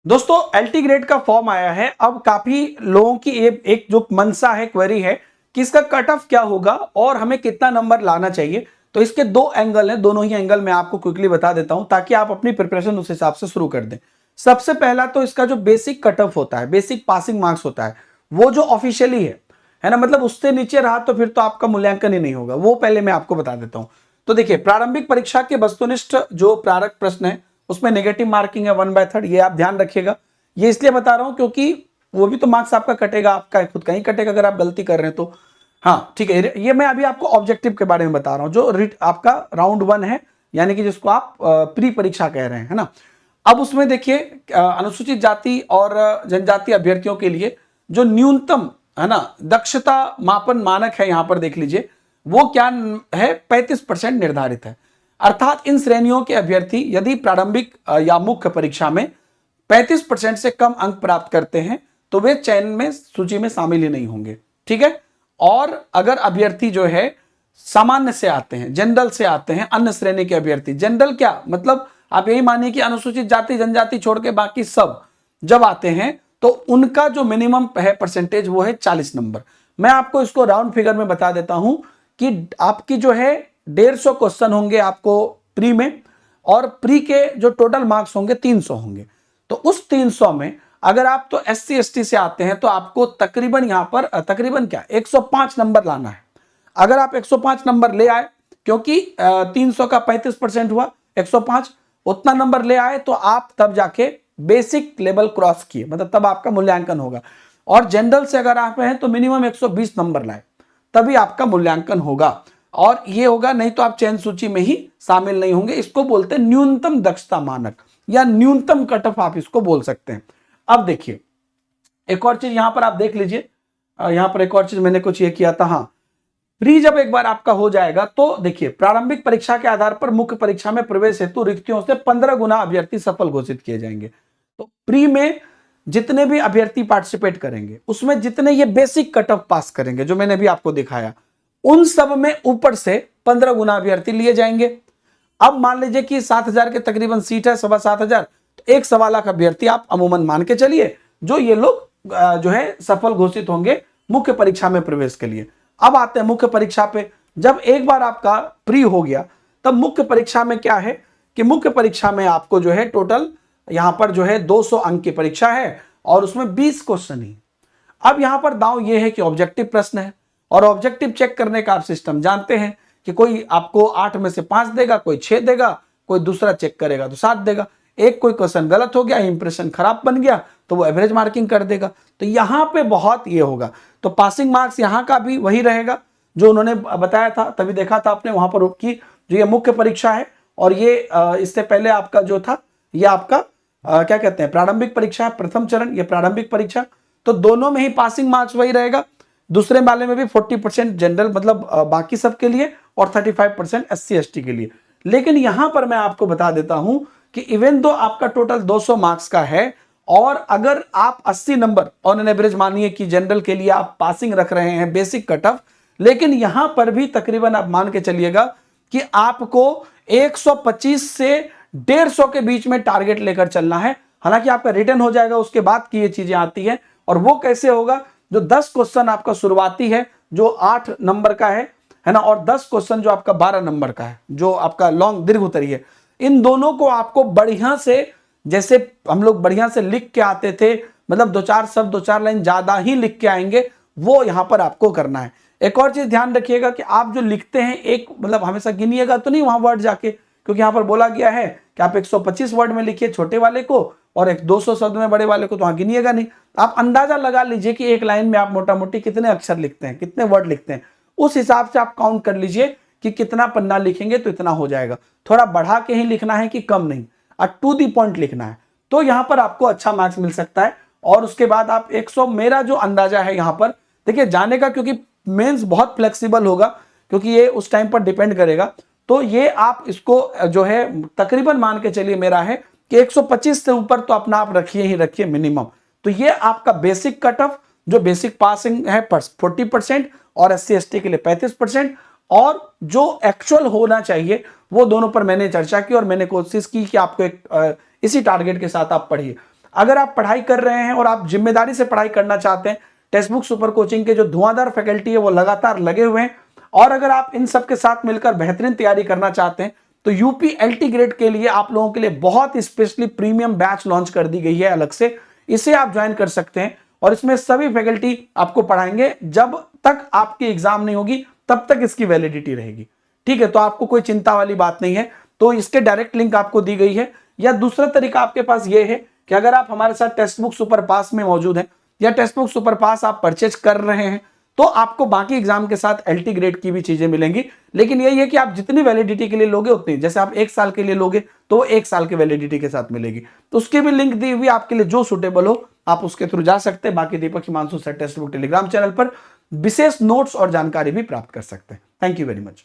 दोस्तों LT grade का form आया है। अब काफी लोगों की एक जो मनसा है, क्वेरी है कि इसका कट ऑफ क्या होगा और हमें कितना नंबर लाना चाहिए। तो इसके दो एंगल हैं, दोनों ही एंगल मैं आपको क्विकली बता देता हूं ताकि आप अपनी प्रिपरेशन उस हिसाब से शुरू कर दें। सबसे पहला तो इसका जो बेसिक कट ऑफ होता है, बेसिक पासिंग मार्क्स होता है, वो जो ऑफिशियली है ना, मतलब उससे नीचे रहा तो फिर तो आपका मूल्यांकन ही नहीं होगा। वो पहले मैं आपको बता देता हूं। तो देखिए, प्रारंभिक परीक्षा के वस्तुनिष्ठ जो प्रारंभ प्रश्न है उसमें नेगेटिव मार्किंग है 1/3, ये आप ध्यान रखिएगा। ये इसलिए बता रहा हूं क्योंकि वो भी तो मार्क्स आपका कटेगा, आपका खुद का ही कटेगा अगर आप गलती कर रहे हैं तो। हाँ ठीक है, ये मैं अभी आपको ऑब्जेक्टिव के बारे में बता रहा हूं जो आपका राउंड 1 है, यानी कि जिसको आप प्री परीक्षा कह रहे हैं, है ना। अब उसमें देखिए, अनुसूचित जाति और जनजाति अभ्यर्थियों के लिए जो न्यूनतम है ना दक्षता मापन मानक है, यहां पर देख लीजिए वो क्या है, 35% निर्धारित है। अर्थात इन श्रेणियों के अभ्यर्थी यदि प्रारंभिक या मुख्य परीक्षा में 35% से कम अंक प्राप्त करते हैं तो वे चयन में सूची में शामिल ही नहीं होंगे, ठीक है। और अगर अभ्यर्थी जो है सामान्य से आते हैं, जनरल से आते हैं, अन्य श्रेणी के अभ्यर्थी, जनरल क्या मतलब आप यही मानिए कि अनुसूचित जाति जनजाति छोड़ के बाकी सब जब आते हैं तो उनका जो मिनिमम है परसेंटेज वो है 40 नंबर। मैं आपको इसको राउंड फिगर में बता देता हूं कि आपकी जो है 150 क्वेश्चन होंगे आपको प्री में, और प्री के जो टोटल मार्क्स होंगे 300 होंगे। तो उस 300 में अगर आप तो SC ST से आते हैं तो आपको तकरीबन यहां पर तकरीबन क्या 105 नंबर लाना है। अगर आप 105 नंबर ले आए, क्योंकि 300 का 35% हुआ, 105 उतना नंबर ले आए तो आप तब जाके बेसिक लेवल क्रॉस किए, मतलब तब आपका मूल्यांकन होगा। और जनरल से अगर आप हैं तो मिनिमम 120 नंबर लाए तभी आपका मूल्यांकन होगा, और ये होगा, नहीं तो आप चयन सूची में ही शामिल नहीं होंगे। इसको बोलते हैं न्यूनतम दक्षता मानक या न्यूनतम कट ऑफ, आप इसको बोल सकते हैं। अब देखिए एक और चीज यहां पर आप देख लीजिए, यहां पर एक और चीज मैंने कुछ ये किया था। हाँ, प्री जब एक बार आपका हो जाएगा तो देखिए, प्रारंभिक परीक्षा के आधार पर मुख्य परीक्षा में प्रवेश हेतु रिक्तियों से 15 गुना अभ्यर्थी सफल घोषित किए जाएंगे। तो प्री में जितने भी अभ्यर्थी पार्टिसिपेट करेंगे उसमें जितने ये बेसिक कट ऑफ पास करेंगे जो मैंने भी आपको दिखाया, उन सब में ऊपर से 15 गुना अभ्यर्थी लिए जाएंगे। अब मान लीजिए कि 7,000 के तकरीबन सीट है, 7,500, तो 1.25 लाख अभ्यर्थी आप अमूमन मान के चलिए जो ये लोग जो है सफल घोषित होंगे मुख्य परीक्षा में प्रवेश के लिए। अब आते हैं मुख्य परीक्षा पे। जब एक बार आपका प्री हो गया तब मुख्य परीक्षा में क्या है कि मुख्य परीक्षा में आपको जो है टोटल यहां पर जो है 200 अंक की परीक्षा है और उसमें 20 क्वेश्चन ही। अब यहां पर दांव ये है कि ऑब्जेक्टिव प्रश्न है, और ऑब्जेक्टिव चेक करने का आप सिस्टम जानते हैं कि कोई आपको 8 में से 5 देगा, कोई 6 देगा, कोई दूसरा चेक करेगा तो 7 देगा। एक कोई क्वेश्चन गलत हो गया, इंप्रेशन खराब बन गया तो वो एवरेज मार्किंग कर देगा। तो यहां पे बहुत ये होगा। तो पासिंग मार्क्स यहां का भी वही रहेगा जो उन्होंने बताया था, तभी देखा था आपने वहां पर कि जो ये मुख्य परीक्षा है और ये इससे पहले आपका जो था ये आपका क्या कहते हैं प्रारंभिक परीक्षा है, प्रथम चरण ये प्रारंभिक परीक्षा। तो दोनों में ही पासिंग मार्क्स वही रहेगा। दूसरे वाले में भी 40% जनरल मतलब बाकी सब के लिए और 35% SC ST के लिए। लेकिन यहां पर मैं आपको बता देता हूं कि इवन दो आपका टोटल 200 मार्क्स का है और अगर आप 80 नंबर ऑन एन एवरेज मानिए कि जनरल के लिए आप पासिंग रख रहे हैं बेसिक कट ऑफ, लेकिन यहां पर भी तकरीबन आप मान के चलिएगा कि आपको 125 से 150 के बीच में टारगेट लेकर चलना है। हालांकि आपका रिटर्न हो जाएगा उसके बाद की ये चीजें आती है। और वो कैसे होगा, जो 10 क्वेश्चन आपका शुरुआती है जो 8 नंबर का है ना, और 10 क्वेश्चन जो आपका 12 नंबर का है जो आपका लॉन्ग दीर्घ उत्तरीय है, इन दोनों को आपको बढ़िया से, जैसे हम लोग बढ़िया से लिख के आते थे, मतलब 2-4 शब्द 2-4 लाइन ज्यादा ही लिख के आएंगे, वो यहां पर आपको करना है। एक और चीज ध्यान रखिएगा कि आप जो लिखते हैं एक मतलब हमेशा गिनिएगा तो नहीं वहां वर्ड जाके, क्योंकि यहां पर बोला गया है कि आप 125 वर्ड में लिखिए छोटे वाले को और एक 200 शब्द में बड़े वाले को, तो वहां गिनिएगा नहीं। आप अंदाजा लगा लीजिए कि एक लाइन में आप मोटा मोटी कितने अक्षर लिखते हैं, कितने वर्ड लिखते हैं, उस हिसाब से आप काउंट कर लीजिए कि कितना पन्ना लिखेंगे तो इतना हो जाएगा। थोड़ा बढ़ा के ही लिखना है कि कम नहीं, टू दी पॉइंट लिखना है, तो यहां पर आपको अच्छा मार्क्स मिल सकता है। और उसके बाद आप 100, मेरा जो अंदाजा है यहां पर देखिए जाने का, क्योंकि मेंस बहुत फ्लेक्सिबल होगा क्योंकि ये उस टाइम पर डिपेंड करेगा, तो ये आप इसको जो है तकरीबन मान के चलिए मेरा है कि 125 से ऊपर तो अपना आप रखिए ही रखिए मिनिमम। तो ये आपका बेसिक कट ऑफ जो बेसिक पासिंग है 40% और SC ST के लिए 35%, और जो एक्चुअल होना चाहिए वो दोनों पर मैंने चर्चा की और मैंने कोशिश की कि आपको एक इसी टारगेट के साथ आप पढ़िए। अगर आप पढ़ाई कर रहे हैं और आप जिम्मेदारी से पढ़ाई करना चाहते हैं, टेक्स्ट बुक सुपर कोचिंग के जो धुआंधार फैकल्टी है वो लगातार लगे हुए हैं, और अगर आप इन सब के साथ मिलकर बेहतरीन तैयारी करना चाहते हैं तो यूपी एलटी ग्रेड के लिए आप लोगों के लिए बहुत स्पेशली प्रीमियम बैच लॉन्च कर दी गई है अलग से, इसे आप ज्वाइन कर सकते हैं। और इसमें सभी फैकल्टी आपको पढ़ाएंगे, जब तक आपकी एग्जाम नहीं होगी तब तक इसकी वैलिडिटी रहेगी। ठीक है, तो आपको कोई चिंता वाली बात नहीं है। तो इसके डायरेक्ट लिंक आपको दी गई है, या दूसरा तरीका आपके पास ये है कि अगर आप हमारे साथ टेक्स्ट बुक सुपर पास में मौजूद हैं या टेक्स्ट बुक सुपर पास आप परचेज कर रहे हैं, तो आपको बाकी एग्जाम के साथ एलटी ग्रेड की भी चीजें मिलेंगी। लेकिन यही है कि आप जितनी वैलिडिटी के लिए लोगे उतनी, जैसे आप 1 साल के लिए लोगे तो वो 1 साल की वैलिडिटी के साथ मिलेगी। तो उसकी भी लिंक दी हुई, आपके लिए जो सुटेबल हो आप उसके थ्रू जा सकते हैं। बाकी Deepak Himanshu sir textbook Telegram channel पर विशेष नोट्स और जानकारी भी प्राप्त कर सकते हैं। Thank you very much.